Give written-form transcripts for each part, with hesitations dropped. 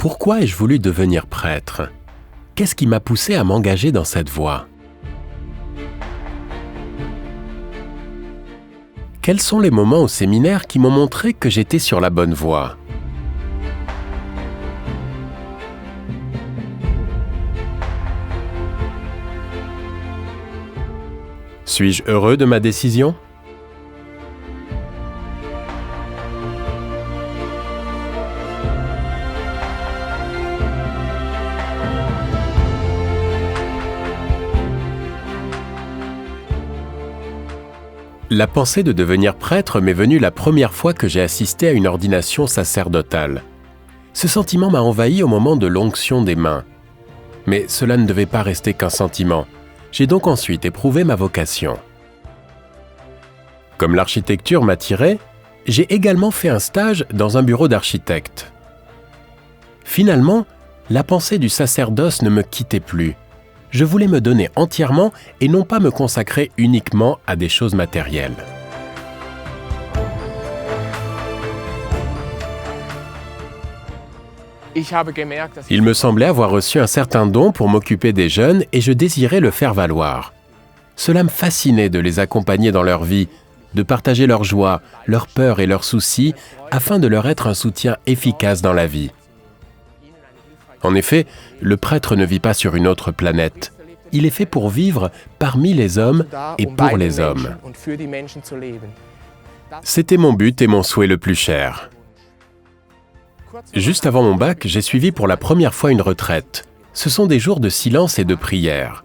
Pourquoi ai-je voulu devenir prêtre ? Qu'est-ce qui m'a poussé à m'engager dans cette voie ? Quels sont les moments au séminaire qui m'ont montré que j'étais sur la bonne voie ? Suis-je heureux de ma décision ? La pensée de devenir prêtre m'est venue la première fois que j'ai assisté à une ordination sacerdotale. Ce sentiment m'a envahi au moment de l'onction des mains. Mais cela ne devait pas rester qu'un sentiment. J'ai donc ensuite éprouvé ma vocation. Comme l'architecture m'attirait, j'ai également fait un stage dans un bureau d'architecte. Finalement, la pensée du sacerdoce ne me quittait plus. Je voulais me donner entièrement et non pas me consacrer uniquement à des choses matérielles. Il me semblait avoir reçu un certain don pour m'occuper des jeunes et je désirais le faire valoir. Cela me fascinait de les accompagner dans leur vie, de partager leurs joies, leurs peurs et leurs soucis afin de leur être un soutien efficace dans la vie. En effet, le prêtre ne vit pas sur une autre planète. Il est fait pour vivre parmi les hommes et pour les hommes. C'était mon but et mon souhait le plus cher. Juste avant mon bac, j'ai suivi pour la première fois une retraite. Ce sont des jours de silence et de prière.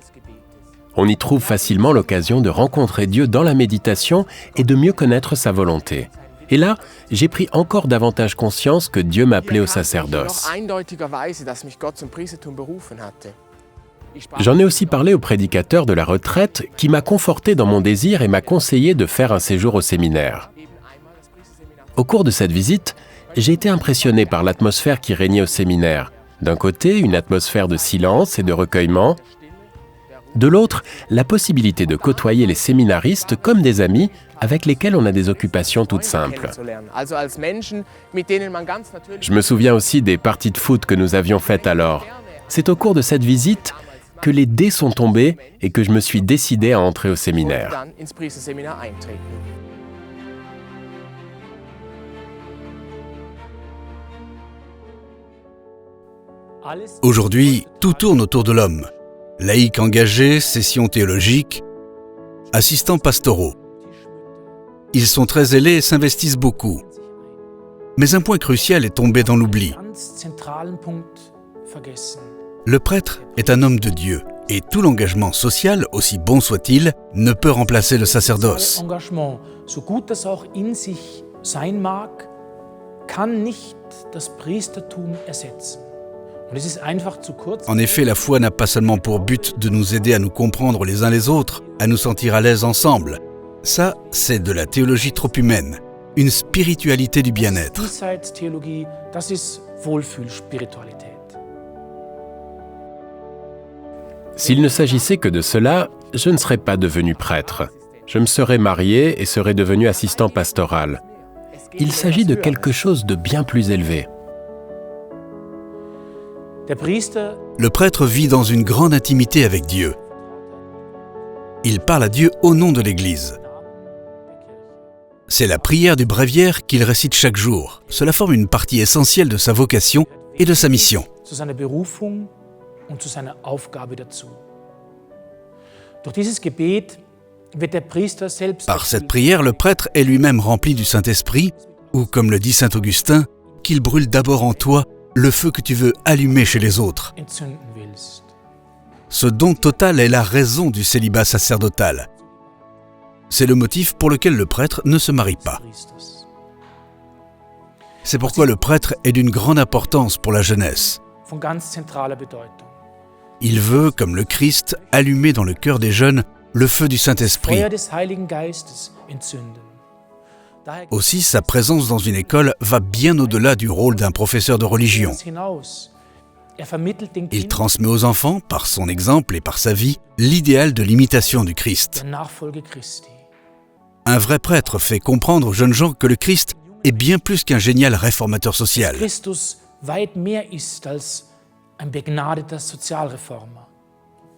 On y trouve facilement l'occasion de rencontrer Dieu dans la méditation et de mieux connaître sa volonté. Et là, j'ai pris encore davantage conscience que Dieu m'appelait au sacerdoce. J'en ai aussi parlé au prédicateur de la retraite qui m'a conforté dans mon désir et m'a conseillé de faire un séjour au séminaire. Au cours de cette visite, j'ai été impressionné par l'atmosphère qui régnait au séminaire. D'un côté, une atmosphère de silence et de recueillement. De l'autre, la possibilité de côtoyer les séminaristes comme des amis avec lesquels on a des occupations toutes simples. Je me souviens aussi des parties de foot que nous avions faites alors. C'est au cours de cette visite que les dés sont tombés et que je me suis décidé à entrer au séminaire. Aujourd'hui, tout tourne autour de l'homme. Laïcs engagés, sessions théologiques, assistants pastoraux. Ils sont très zélés et s'investissent beaucoup. Mais un point crucial est tombé dans l'oubli. Le prêtre est un homme de Dieu et tout l'engagement social, aussi bon soit-il, ne peut remplacer le sacerdoce. En effet, la foi n'a pas seulement pour but de nous aider à nous comprendre les uns les autres, à nous sentir à l'aise ensemble. Ça, c'est de la théologie trop humaine, une spiritualité du bien-être. S'il ne s'agissait que de cela, je ne serais pas devenu prêtre. Je me serais marié et serais devenu assistant pastoral. Il s'agit de quelque chose de bien plus élevé. Le prêtre vit dans une grande intimité avec Dieu. Il parle à Dieu au nom de l'Église. C'est la prière du bréviaire qu'il récite chaque jour. Cela forme une partie essentielle de sa vocation et de sa mission. Par cette prière, le prêtre est lui-même rempli du Saint-Esprit, ou comme le dit saint Augustin, qu'il brûle d'abord en toi le feu que tu veux allumer chez les autres. Ce don total est la raison du célibat sacerdotal. C'est le motif pour lequel le prêtre ne se marie pas. C'est pourquoi le prêtre est d'une grande importance pour la jeunesse. Il veut, comme le Christ, allumer dans le cœur des jeunes le feu du Saint-Esprit. Aussi, sa présence dans une école va bien au-delà du rôle d'un professeur de religion. Il transmet aux enfants, par son exemple et par sa vie, l'idéal de l'imitation du Christ. Un vrai prêtre fait comprendre aux jeunes gens que le Christ est bien plus qu'un génial réformateur social. weit mehr ist als ein begnadeter Sozialreformer.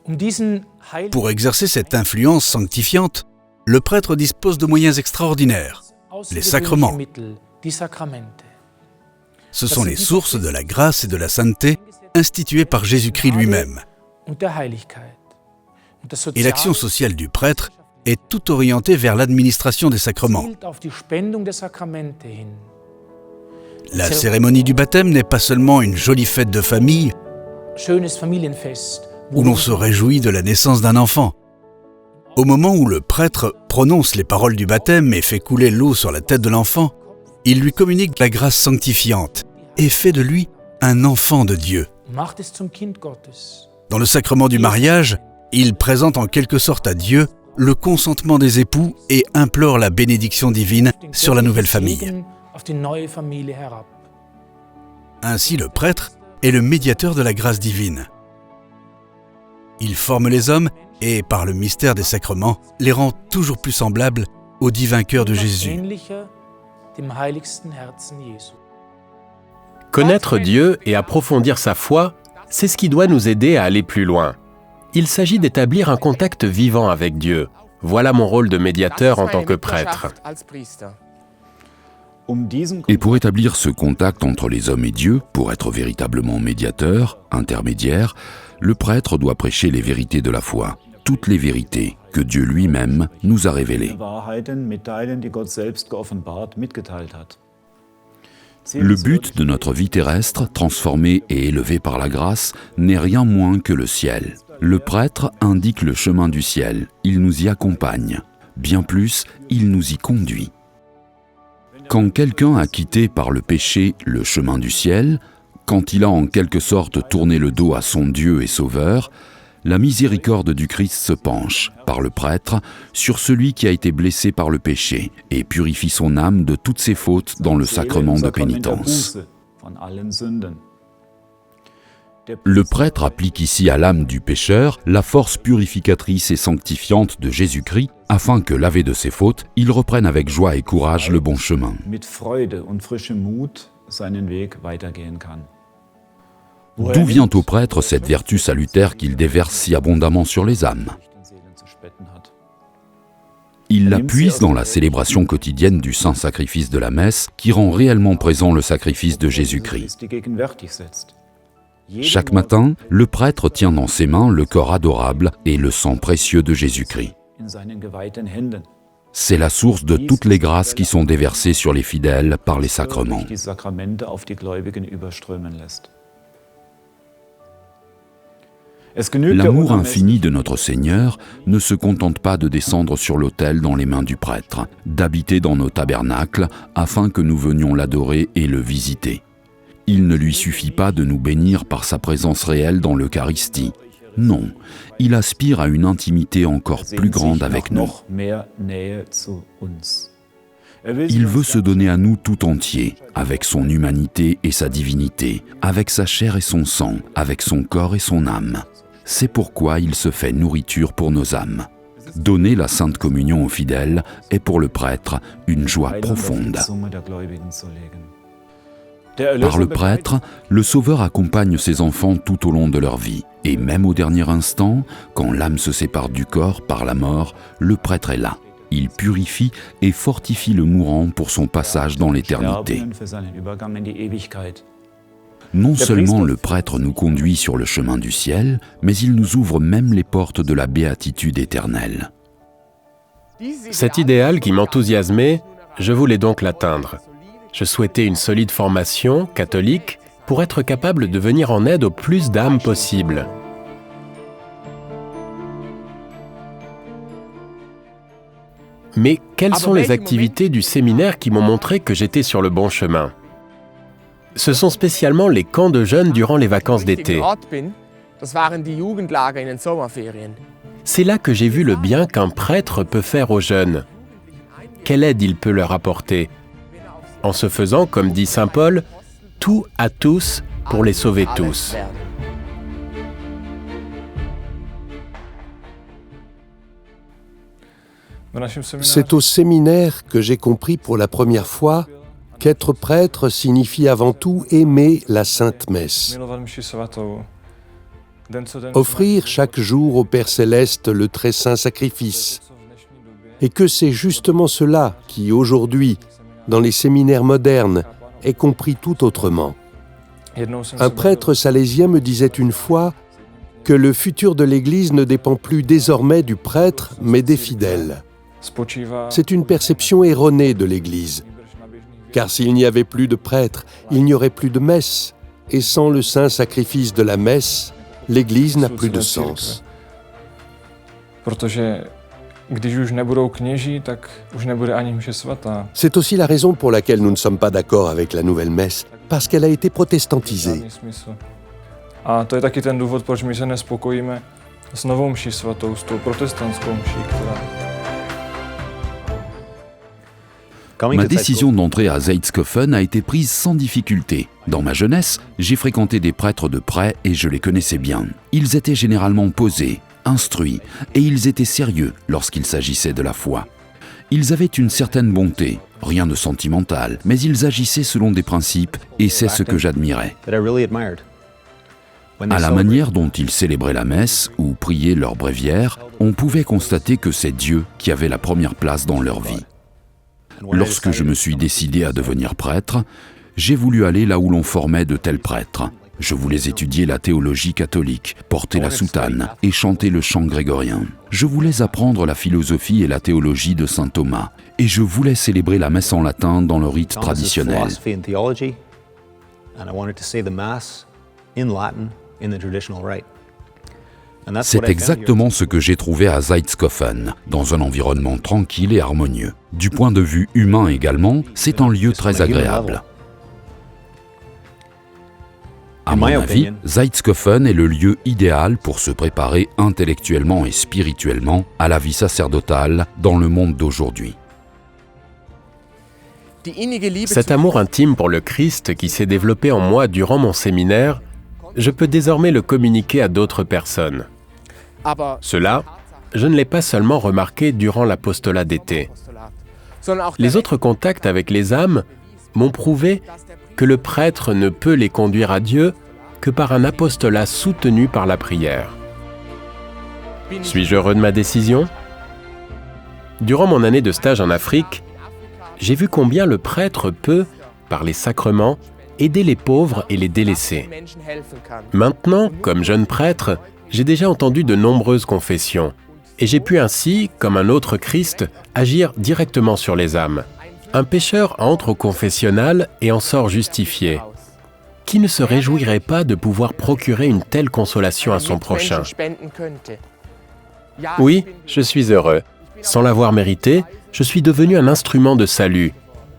Diesen Pour exercer cette influence sanctifiante, le prêtre dispose de moyens extraordinaires, les sacrements. Mittel, die Sakramente. Ce sont les sources de la grâce et de la sainteté instituées par Jésus-Christ lui-même. Und der Heiligkeit. Und das Et l'action sociale du prêtre est tout orientée vers l'administration des sacrements. zielt auf die Spendung der Sakramente hin. La cérémonie du baptême n'est pas seulement une jolie fête de famille Schönes Familienfest, où l'on se réjouit de la naissance d'un enfant. Au moment où le prêtre prononce les paroles du baptême et fait couler l'eau sur la tête de l'enfant, il lui communique la grâce sanctifiante et fait de lui un enfant de Dieu. macht es zum Kind Gottes. Dans le sacrement du mariage, il présente en quelque sorte à Dieu le consentement des époux et implore la bénédiction divine sur la nouvelle famille. Segen auf die neue Familie herab. Ainsi, le prêtre est le médiateur de la grâce divine. Il forme les hommes et, par le mystère des sacrements, les rend toujours plus semblables au divin cœur de Jésus. Ähnlicher dem heiligsten Herzen Jesu. Connaître Dieu et approfondir sa foi, c'est ce qui doit nous aider à aller plus loin. Il s'agit d'établir un contact vivant avec Dieu. Voilà mon rôle de médiateur en tant que prêtre. Et pour établir ce contact entre les hommes et Dieu, pour être véritablement médiateur, intermédiaire, le prêtre doit prêcher les vérités de la foi, toutes les vérités que Dieu lui-même nous a révélées. Le but de notre vie terrestre, transformée et élevée par la grâce, n'est rien moins que le ciel. Le prêtre indique le chemin du ciel, il nous y accompagne. Bien plus, il nous y conduit. Quand quelqu'un a quitté par le péché le chemin du ciel, quand il a en quelque sorte tourné le dos à son Dieu et Sauveur, la miséricorde du Christ se penche, par le prêtre, sur celui qui a été blessé par le péché et purifie son âme de toutes ses fautes dans le sacrement de pénitence. Le prêtre applique ici à l'âme du pécheur la force purificatrice et sanctifiante de Jésus-Christ, afin que, lavé de ses fautes, il reprenne avec joie et courage le bon chemin. D'où vient au prêtre cette vertu salutaire qu'il déverse si abondamment sur les âmes? Il la puise dans la célébration quotidienne du saint sacrifice de la messe qui rend réellement présent le sacrifice de Jésus-Christ. Chaque matin, le prêtre tient dans ses mains le corps adorable et le sang précieux de Jésus-Christ. C'est la source de toutes les grâces qui sont déversées sur les fidèles par les sacrements. L'amour infini de notre Seigneur ne se contente pas de descendre sur l'autel dans les mains du prêtre, d'habiter dans nos tabernacles afin que nous venions l'adorer et le visiter. Il ne lui suffit pas de nous bénir par sa présence réelle dans l'Eucharistie. Non, il aspire à une intimité encore plus grande avec nous. Il veut se donner à nous tout entier, avec son humanité et sa divinité, avec sa chair et son sang, avec son corps et son âme. C'est pourquoi il se fait nourriture pour nos âmes. Donner la Sainte Communion aux fidèles est pour le prêtre une joie profonde. Par le prêtre, le Sauveur accompagne ses enfants tout au long de leur vie. Et même au dernier instant, quand l'âme se sépare du corps par la mort, le prêtre est là. Il purifie et fortifie le mourant pour son passage dans l'éternité. Non seulement le prêtre nous conduit sur le chemin du ciel, mais il nous ouvre même les portes de la béatitude éternelle. Cet idéal qui m'enthousiasmait, je voulais donc l'atteindre. Je souhaitais une solide formation catholique pour être capable de venir en aide au plus d'âmes possible. Mais quelles sont les activités du séminaire qui m'ont montré que j'étais sur le bon chemin? Ce sont spécialement les camps de jeunes durant les vacances d'été. C'est là que j'ai vu le bien qu'un prêtre peut faire aux jeunes. Quelle aide il peut leur apporter? En se faisant, comme dit saint Paul, tout à tous pour les sauver tous. C'est au séminaire que j'ai compris pour la première fois qu'être prêtre signifie avant tout aimer la Sainte Messe. Offrir chaque jour au Père Céleste le très saint sacrifice. Et que c'est justement cela qui, aujourd'hui, dans les séminaires modernes, est compris tout autrement. Un prêtre salésien me disait une fois que le futur de l'Église ne dépend plus désormais du prêtre, mais des fidèles. C'est une perception erronée de l'Église. Car s'il n'y avait plus de prêtres, il n'y aurait plus de messe. Et sans le saint sacrifice de la messe, l'Église n'a plus de sens. C'est aussi la raison pour laquelle nous ne sommes pas d'accord avec la nouvelle messe, parce qu'elle a été protestantisée. A to je taky ten důvod, proč my se nespokojíme s novou mší svatou, s tou protestantskou mší, Ma décision d'entrer à Zeitskofen a été prise sans difficulté. Dans ma jeunesse, j'ai fréquenté des prêtres de près et je les connaissais bien. Ils étaient généralement posés, instruits, et ils étaient sérieux lorsqu'il s'agissait de la foi. Ils avaient une certaine bonté, rien de sentimental, mais ils agissaient selon des principes et c'est ce que j'admirais. À la manière dont ils célébraient la messe ou priaient leur bréviaire, on pouvait constater que c'est Dieu qui avait la première place dans leur vie. Lorsque je me suis décidé à devenir prêtre, j'ai voulu aller là où l'on formait de tels prêtres. Je voulais étudier la théologie catholique, porter la soutane et chanter le chant grégorien. Je voulais apprendre la philosophie et la théologie de saint Thomas. Et je voulais célébrer la messe en latin dans le rite traditionnel. C'est exactement ce que j'ai trouvé à Zeitskofen, dans un environnement tranquille et harmonieux. Du point de vue humain également, c'est un lieu très agréable. À mon avis, Zeitskofen est le lieu idéal pour se préparer intellectuellement et spirituellement à la vie sacerdotale dans le monde d'aujourd'hui. Cet amour intime pour le Christ qui s'est développé en moi durant mon séminaire, je peux désormais le communiquer à d'autres personnes. Cela, je ne l'ai pas seulement remarqué durant l'apostolat d'été. Les autres contacts avec les âmes m'ont prouvé que le prêtre ne peut les conduire à Dieu que par un apostolat soutenu par la prière. Suis-je heureux de ma décision? Durant mon année de stage en Afrique, j'ai vu combien le prêtre peut, par les sacrements, aider les pauvres et les délaissés. Maintenant, comme jeune prêtre, j'ai déjà entendu de nombreuses confessions et j'ai pu ainsi, comme un autre Christ, agir directement sur les âmes. Un pécheur entre au confessionnal et en sort justifié. Qui ne se réjouirait pas de pouvoir procurer une telle consolation à son prochain? Oui, je suis heureux. Sans l'avoir mérité, je suis devenu un instrument de salut.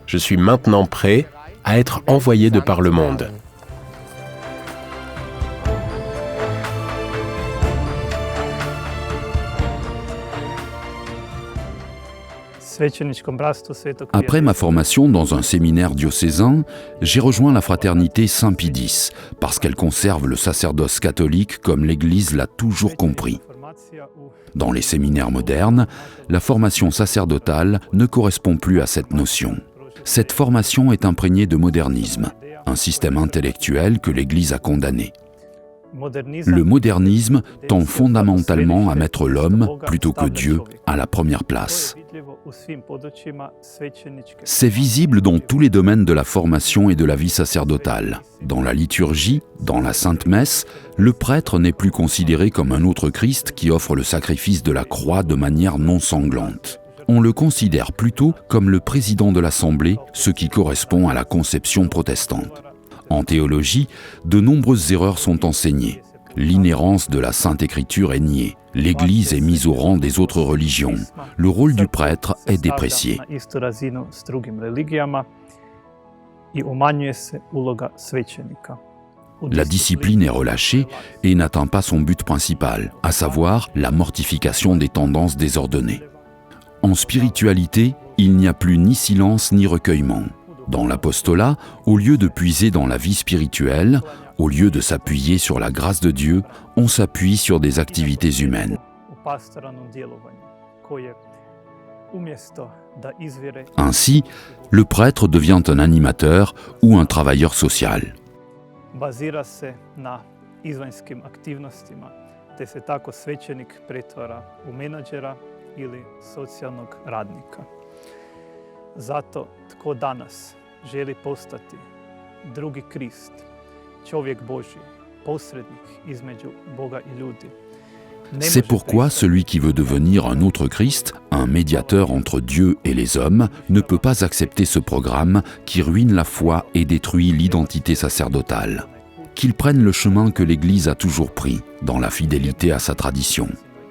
Je suis maintenant prêt à être envoyé de par le monde. Après ma formation dans un séminaire diocésain, j'ai rejoint la fraternité Saint-Pie-X parce qu'elle conserve le sacerdoce catholique comme l'Église l'a toujours compris. Dans les séminaires modernes, la formation sacerdotale ne correspond plus à cette notion. Cette formation est imprégnée de modernisme, un système intellectuel que l'Église a condamné. Le modernisme tend fondamentalement à mettre l'homme, plutôt que Dieu, à la première place. C'est visible dans tous les domaines de la formation et de la vie sacerdotale. Dans la liturgie, dans la Sainte Messe, le prêtre n'est plus considéré comme un autre Christ qui offre le sacrifice de la croix de manière non sanglante. On le considère plutôt comme le président de l'Assemblée, ce qui correspond à la conception protestante. En théologie, de nombreuses erreurs sont enseignées. L'inhérence de la Sainte Écriture est niée. L'Église est mise au rang des autres religions. Le rôle du prêtre est déprécié. La discipline est relâchée et n'atteint pas son but principal, à savoir la mortification des tendances désordonnées. En spiritualité, il n'y a plus ni silence ni recueillement. Dans l'apostolat, au lieu de puiser dans la vie spirituelle, au lieu de s'appuyer sur la grâce de Dieu, on s'appuie sur des activités humaines. Ainsi, le prêtre devient un animateur ou un travailleur social. Bazira se na izvanjskim aktivnostima, te se tako svećenik pretvara u menadžera ili socijalnog radnika. Zato tko danas želi postati drugi Krist, čovjek Božji, posrednik između Boga i ljudi. C'est pourquoi celui qui veut devenir un autre Christ, un médiateur entre Dieu et les hommes, ne peut pas accepter ce programme qui ruine la foi et détruit l'identité sacerdotale. Qu'il prenne le chemin que l'Église a toujours pris, dans la fidélité à sa tradition.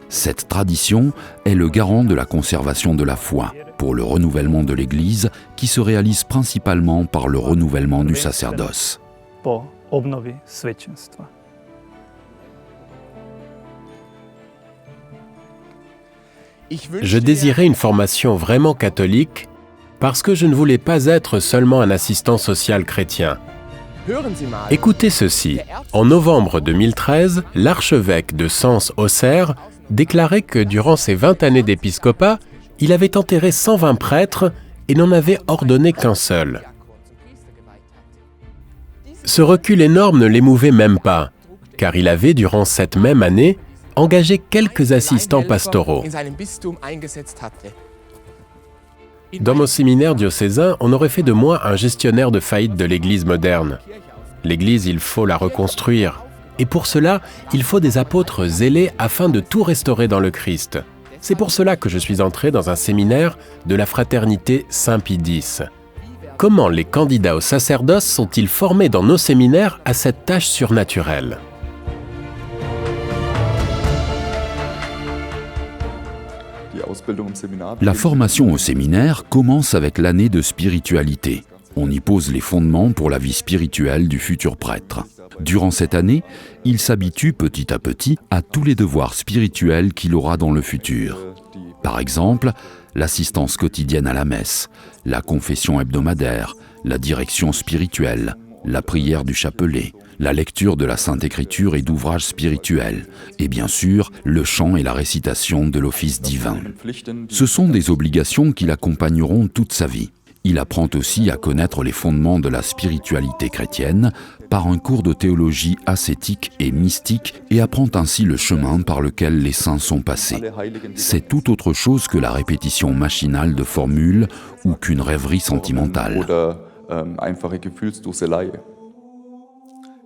Cette tradition est le garant de la conservation de la foi, pour le renouvellement de l'Église qui se réalise principalement par le renouvellement du sacerdoce. Po obnovi svećenstva. Je désirais une formation vraiment catholique parce que je ne voulais pas être seulement un assistant social chrétien. Écoutez ceci. En novembre 2013, l'archevêque de Sens-Auxerre déclarait que durant ses 20 années d'épiscopat, il avait enterré 120 prêtres et n'en avait ordonné qu'un seul. Ce recul énorme ne l'émouvait même pas, car il avait, durant cette même année, engagé quelques assistants pastoraux. Dans mon séminaire diocésain, on aurait fait de moi un gestionnaire de faillite de l'Église moderne. L'Église, il faut la reconstruire. Et pour cela, il faut des apôtres zélés afin de tout restaurer dans le Christ. C'est pour cela que je suis entré dans un séminaire de la fraternité Saint-Pie X. Comment les candidats au sacerdoce sont-ils formés dans nos séminaires à cette tâche surnaturelle ? La formation au séminaire commence avec l'année de spiritualité. On y pose les fondements pour la vie spirituelle du futur prêtre. Durant cette année, il s'habitue petit à petit à tous les devoirs spirituels qu'il aura dans le futur. Par exemple, l'assistance quotidienne à la messe, la confession hebdomadaire, la direction spirituelle, la prière du chapelet, la lecture de la Sainte Écriture et d'ouvrages spirituels, et bien sûr, le chant et la récitation de l'office divin. Ce sont des obligations qui l'accompagneront toute sa vie. Il apprend aussi à connaître les fondements de la spiritualité chrétienne par un cours de théologie ascétique et mystique et apprend ainsi le chemin par lequel les saints sont passés. C'est tout autre chose que la répétition machinale de formules ou qu'une rêverie sentimentale.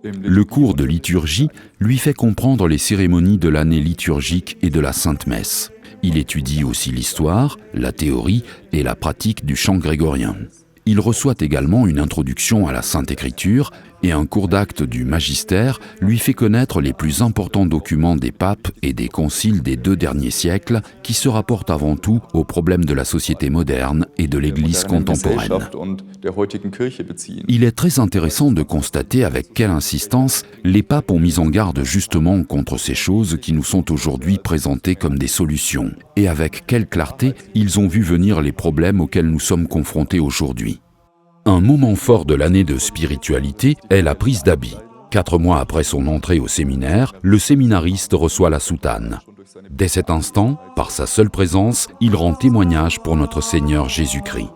Le cours de liturgie lui fait comprendre les cérémonies de l'année liturgique et de la Sainte Messe. Il étudie aussi l'histoire, la théorie et la pratique du chant grégorien. Il reçoit également une introduction à la Sainte Écriture et un cours d'acte du magistère lui fait connaître les plus importants documents des papes et des conciles des 2 derniers siècles qui se rapportent avant tout aux problèmes de la société moderne et de l'Église contemporaine. Il est très intéressant de constater avec quelle insistance les papes ont mis en garde justement contre ces choses qui nous sont aujourd'hui présentées comme des solutions et avec quelle clarté ils ont vu venir les problèmes auxquels nous sommes confrontés aujourd'hui. Un moment fort de l'année de spiritualité est la prise d'habit. 4 mois après son entrée au séminaire, le séminariste reçoit la soutane. Dès cet instant, par sa seule présence, il rend témoignage pour notre Seigneur Jésus-Christ.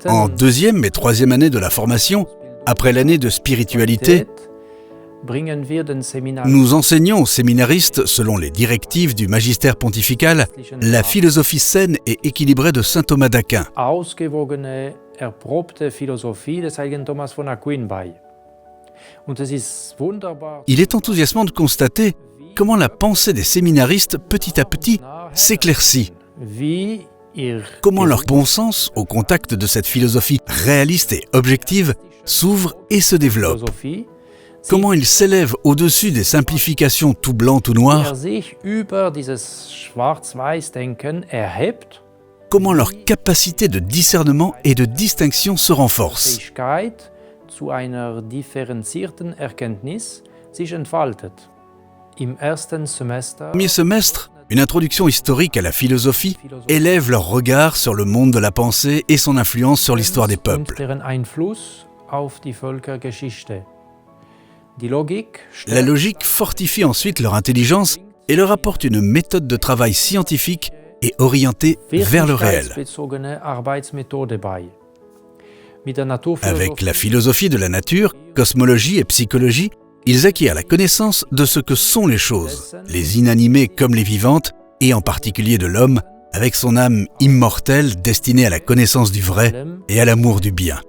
En 2e et 3e année de la formation, après l'année de spiritualité, nous enseignons aux séminaristes, selon les directives du magistère pontifical, la philosophie saine et équilibrée de saint Thomas d'Aquin. Il est enthousiasmant de constater comment la pensée des séminaristes, petit à petit, s'éclaircit. Comment leur bon sens, au contact de cette philosophie réaliste et objective, s'ouvre et se développe. Comment ils s'élèvent au-dessus des simplifications tout blanc, tout noir, comment leur capacité de discernement et de distinction se renforce. Fähigkeit zu einer differenzierten Erkenntnis sich entfaltet. Im ersten Semester Premier semestre, une introduction historique à la philosophie élève leur regard sur le monde de la pensée et son influence sur l'histoire des und peuples. deren Einfluss auf die Völkergeschichte. Die Logik La logique fortifie ensuite leur intelligence et leur apporte une méthode de travail scientifique et orientée vers le réel. wirklichkeitsbezogene Arbeitsmethode bei. Mit der Avec la Naturphilosophie philosophie de la nature, cosmologie et psychologie, ils acquièrent la connaissance de ce que sont les choses, les inanimées comme les vivantes, et en particulier de l'homme, avec son âme immortelle destinée à la connaissance du vrai et à l'amour du bien.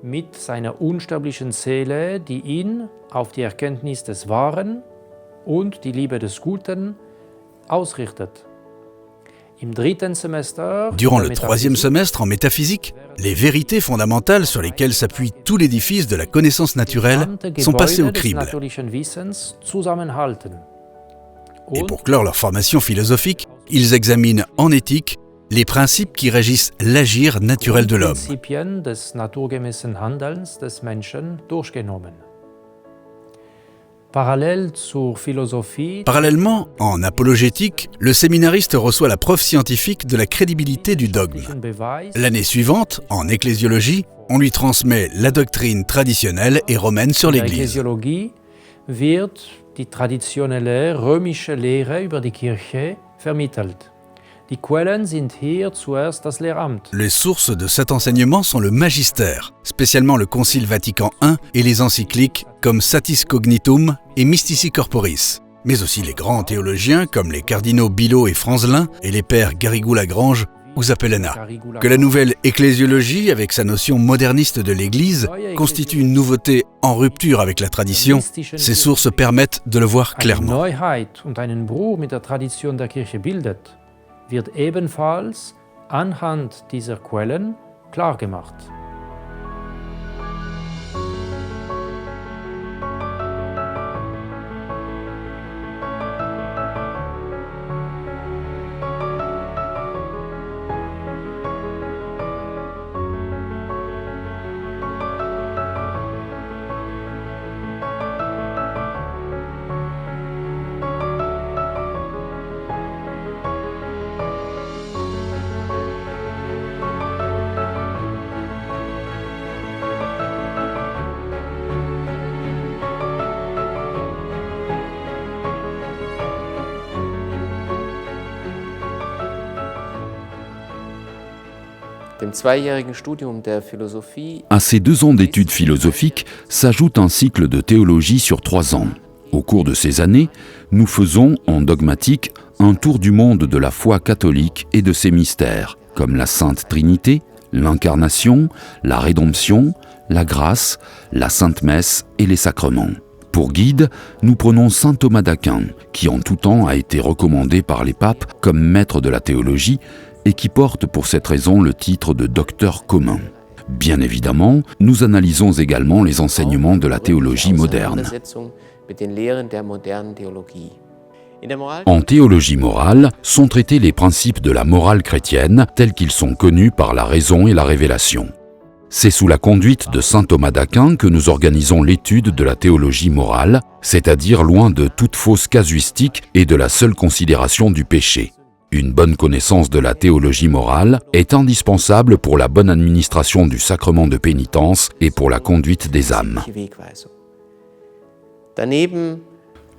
mit seiner unsterblichen Seele, die ihn auf die Erkenntnis des Wahren und die Liebe des Guten ausrichtet. Im dritten Semester Durant der le troisième Metaphysik semestre en métaphysique, les vérités fondamentales sur lesquelles s'appuie tout l'édifice de la connaissance naturelle sont passées au Gebäude des crible. natürlichen Wissens zusammenhalten. Et Und pour clore leur formation philosophique, ils examinent en éthique les principes qui régissent l'agir naturel de l'homme. Prinzipien des naturgemäßen Handelns des Menschen durchgenommen. Parallèle zur Philosophie Parallèlement, en apologétique, le séminariste reçoit la preuve scientifique de la crédibilité du dogme. Beweis L'année suivante, en ecclésiologie, on lui transmet la doctrine traditionnelle et romaine sur der l'Église. Ekklesiologie wird die traditionelle römische Lehre über die Kirche vermittelt. Die Quellen sind hier zuerst das Lehramt. Les sources de cet enseignement sont le magistère, spécialement le Concile Vatican I et les encycliques comme Satis Cognitum et Mystici Corporis, mais aussi les grands théologiens comme les cardinaux Bilot et Franzelin et les pères Garrigou-Lagrange ou Zappelana. Que la nouvelle ecclésiologie, avec sa notion moderniste de l'Église, constitue une nouveauté en rupture avec la tradition, ces sources permettent de le voir Eine clairement. Neuheit und einen Bruch mit der Tradition der Kirche bildet, wird ebenfalls anhand dieser Quellen klargemacht. À ces 2 ans d'études philosophiques s'ajoute un cycle de théologie sur 3 ans. Au cours de ces années, nous faisons, en dogmatique, un tour du monde de la foi catholique et de ses mystères, comme la Sainte Trinité, l'incarnation, la rédemption, la grâce, la Sainte Messe et les sacrements. Pour guide, nous prenons saint Thomas d'Aquin, qui en tout temps a été recommandé par les papes comme maître de la théologie et qui porte pour cette raison le titre de docteur commun. Bien évidemment, nous analysons également les enseignements de la théologie moderne. En théologie morale sont traités les principes de la morale chrétienne tels qu'ils sont connus par la raison et la révélation. C'est sous la conduite de saint Thomas d'Aquin que nous organisons l'étude de la théologie morale, c'est-à-dire loin de toute fausse casuistique et de la seule considération du péché. Une bonne connaissance de la théologie morale est indispensable pour la bonne administration du sacrement de pénitence et pour la conduite des âmes.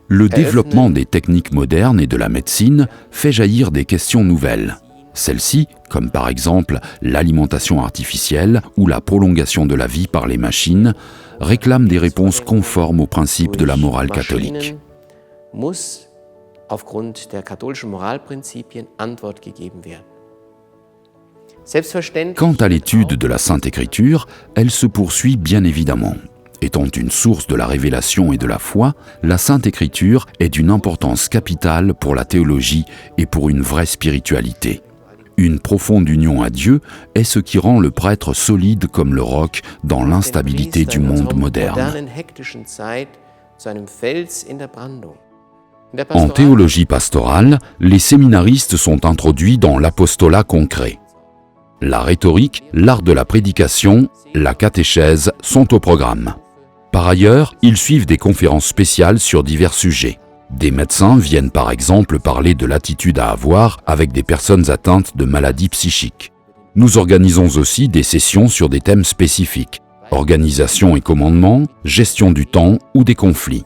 Le développement des techniques modernes et de la médecine fait jaillir des questions nouvelles. Celles-ci, comme par exemple l'alimentation artificielle ou la prolongation de la vie par les machines, réclament des réponses conformes aux principes de la morale catholique. Aufgrund der katholischen Moralprinzipien Antwort gegeben werden. Quant à l'étude de la Sainte Écriture, elle se poursuit bien évidemment. Étant une source de la révélation et de la foi, la Sainte Écriture est d'une importance capitale pour la théologie et pour une vraie spiritualité. Une profonde union à Dieu est ce qui rend le prêtre solide comme le roc dans l'instabilité du monde moderne. En théologie pastorale, les séminaristes sont introduits dans l'apostolat concret. La rhétorique, l'art de la prédication, la catéchèse sont au programme. Par ailleurs, ils suivent des conférences spéciales sur divers sujets. Des médecins viennent par exemple parler de l'attitude à avoir avec des personnes atteintes de maladies psychiques. Nous organisons aussi des sessions sur des thèmes spécifiques, organisation et commandement, gestion du temps ou des conflits.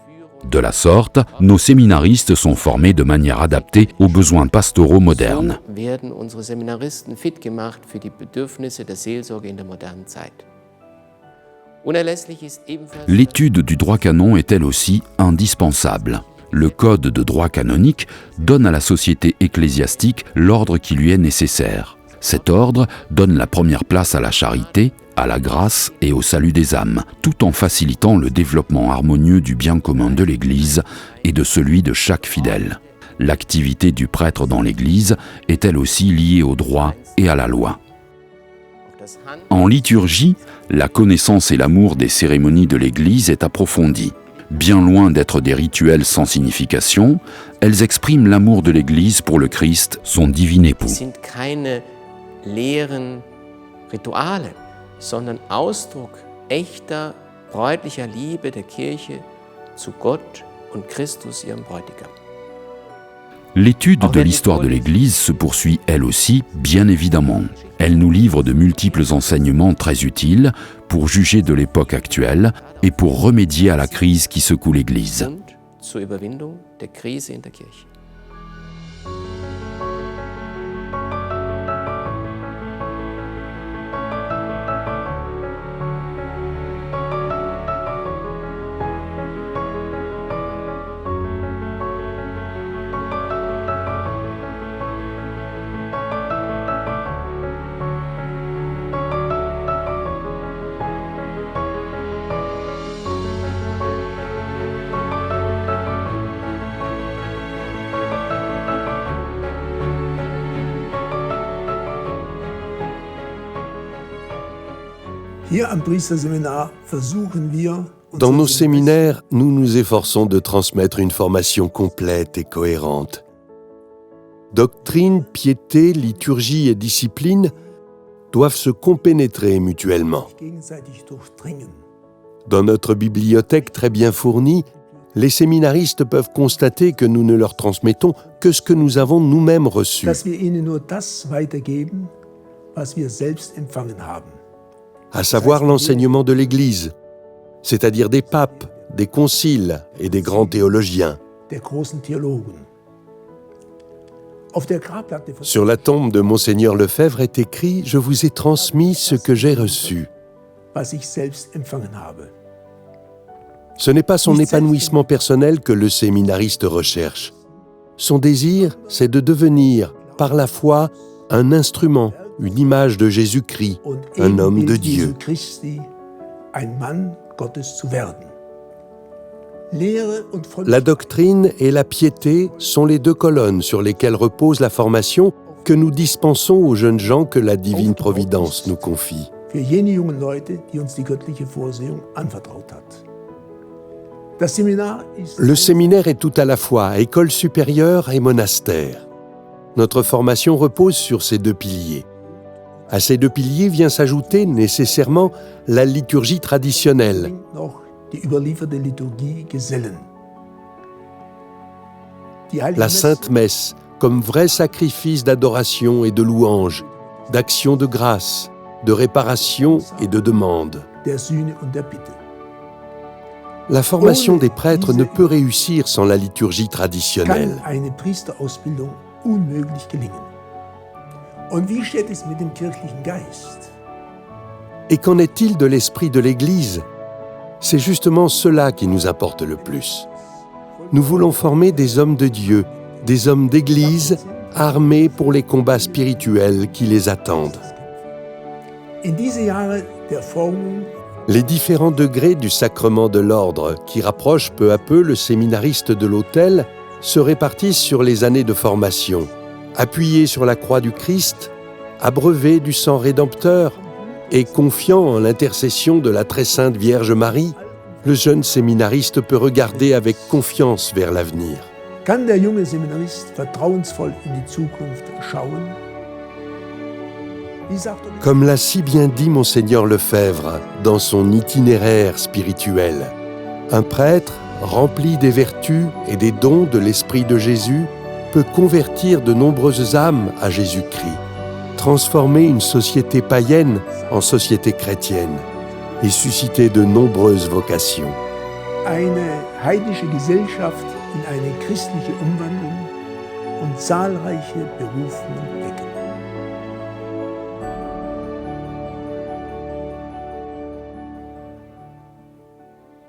De la sorte, nos séminaristes sont formés de manière adaptée aux besoins pastoraux modernes. So werden unsere Seminaristen fit gemacht für die Bedürfnisse der Seelsorge in der modernen Zeit. Unerlässlich ist ebenfalls L'étude du droit canon est elle aussi indispensable. Le code de droit canonique donne à la société ecclésiastique l'ordre qui lui est nécessaire. Cet ordre donne la première place à la charité, à la grâce et au salut des âmes, tout en facilitant le développement harmonieux du bien commun de l'Église et de celui de chaque fidèle. L'activité du prêtre dans l'Église est elle aussi liée au droit et à la loi. En liturgie, la connaissance et l'amour des cérémonies de l'Église est approfondie. Bien loin d'être des rituels sans signification, elles expriment l'amour de l'Église pour le Christ, son divin époux. sind keine leeren Rituale, sondern Ausdruck echter, bräutlicher Liebe der Kirche zu Gott und Christus, ihrem Bräutigam. L'étude de l'histoire de l'Église se poursuit elle aussi, bien évidemment. Elle nous livre de multiples enseignements très utiles pour juger de l'époque actuelle et pour remédier à la crise qui secoue l'Église. Und zur Überwindung der Krise in der Kirche. Hier am Priesterseminar versuchen wir, Dans nos séminaires, nous nous efforçons de transmettre une formation complète et cohérente. Doctrine, piété, liturgie et discipline doivent se compénétrer mutuellement. gegenseitig durchdringen. Dans notre bibliothèque très bien fournie, les séminaristes peuvent constater que nous ne leur transmettons que ce que nous avons nous-mêmes reçu. Dass wir ihnen nur das weitergeben, was wir selbst empfangen haben. À savoir l'enseignement de l'Église, c'est-à-dire des papes, des conciles et des grands théologiens. Der großen Theologen. Auf der Grabplatte von Sur la tombe de Monseigneur Lefebvre est écrit « Je vous ai transmis ce que j'ai reçu ». was ich selbst empfangen habe. Ce n'est pas son épanouissement personnel que le séminariste recherche. Son désir, c'est de devenir, par la foi, un instrument, une image de Jésus-Christ, Und un homme de Ebenbild Dieu. Jesu Christi, ein Mann Gottes zu werden. Lehre und La doctrine et la piété sont les deux colonnes sur lesquelles repose la formation que nous dispensons aux jeunes gens que la divine providence nous confie. für jene jungen Leute, die uns die göttliche Vorsehung anvertraut hat. Das Seminar ist Le séminaire est tout à la fois école supérieure et monastère. Notre formation repose sur ces deux piliers. À ces deux piliers vient s'ajouter nécessairement la liturgie traditionnelle. noch die überlieferte Liturgie gesellen. Die Heilige La Messe Sainte Messe comme vrai sacrifice d'adoration et de louange, d'action de grâce, de réparation et de demande. der Sühne und der Bitte. La formation des prêtres ne peut réussir sans la liturgie traditionnelle. Kann eine Priesterausbildung unmöglich gelingen. Und wie steht es mit dem kirchlichen Geist? Et qu'en est-il de l'esprit de l'Église? C'est justement cela qui nous importe le plus. Nous voulons former des hommes de Dieu, des hommes d'Église, armés pour les combats spirituels qui les attendent. In diese Jahre der Formung Les différents degrés du sacrement de l'ordre, qui rapprochent peu à peu le séminariste de l'autel, se répartissent sur les années de formation. Appuyé sur la croix du Christ, abreuvé du sang rédempteur et confiant en l'intercession de la très sainte Vierge Marie, le jeune séminariste peut regarder avec confiance vers l'avenir. kann der junge Seminarist vertrauensvoll in die Zukunft schauen. Comme l'a si bien dit Monseigneur Lefebvre dans son itinéraire spirituel, un prêtre, rempli des vertus et des dons de l'Esprit de Jésus, peut convertir de nombreuses âmes à Jésus-Christ, transformer une société païenne en société chrétienne et susciter de nombreuses vocations. Eine heidnische Gesellschaft in eine christliche Umwandlung und zahlreiche Berufungen wecken.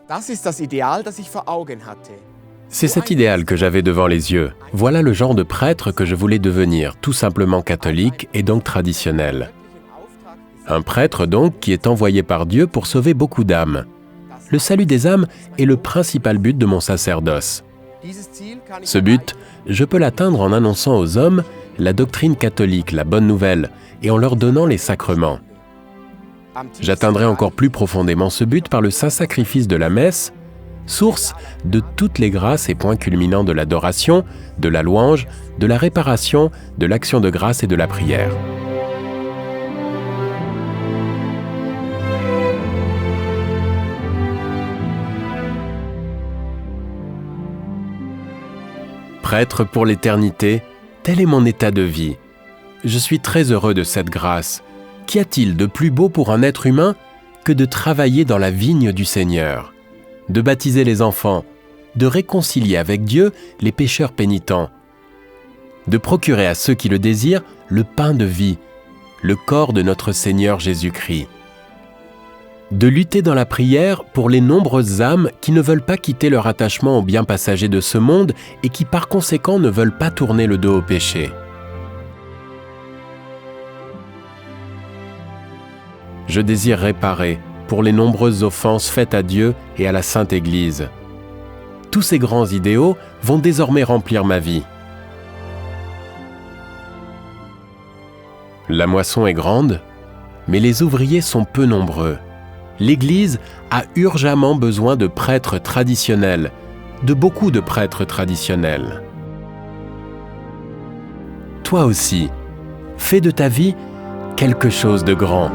Das ist das Ideal, das ich vor Augen hatte. C'est cet idéal que j'avais devant les yeux. Voilà le genre de prêtre que je voulais devenir, tout simplement catholique et donc traditionnel. Un prêtre donc qui est envoyé par Dieu pour sauver beaucoup d'âmes. Le salut des âmes est le principal but de mon sacerdoce. Ce but, je peux l'atteindre en annonçant aux hommes la doctrine catholique, la bonne nouvelle, et en leur donnant les sacrements. J'atteindrai encore plus profondément ce but par le saint sacrifice de la messe, source de toutes les grâces et points culminants de l'adoration, de la louange, de la réparation, de l'action de grâce et de la prière. Prêtre pour l'éternité, tel est mon état de vie. Je suis très heureux de cette grâce. Qu'y a-t-il de plus beau pour un être humain que de travailler dans la vigne du Seigneur, de baptiser les enfants, de réconcilier avec Dieu les pécheurs pénitents, de procurer à ceux qui le désirent le pain de vie, le corps de notre Seigneur Jésus-Christ, de lutter dans la prière pour les nombreuses âmes qui ne veulent pas quitter leur attachement aux biens passagers de ce monde et qui par conséquent ne veulent pas tourner le dos au péché. Je désire réparer pour les nombreuses offenses faites à Dieu et à la Sainte Église. Tous ces grands idéaux vont désormais remplir ma vie. La moisson est grande, mais les ouvriers sont peu nombreux. L'Église a urgemment besoin de prêtres traditionnels, de beaucoup de prêtres traditionnels. Toi aussi, fais de ta vie quelque chose de grand.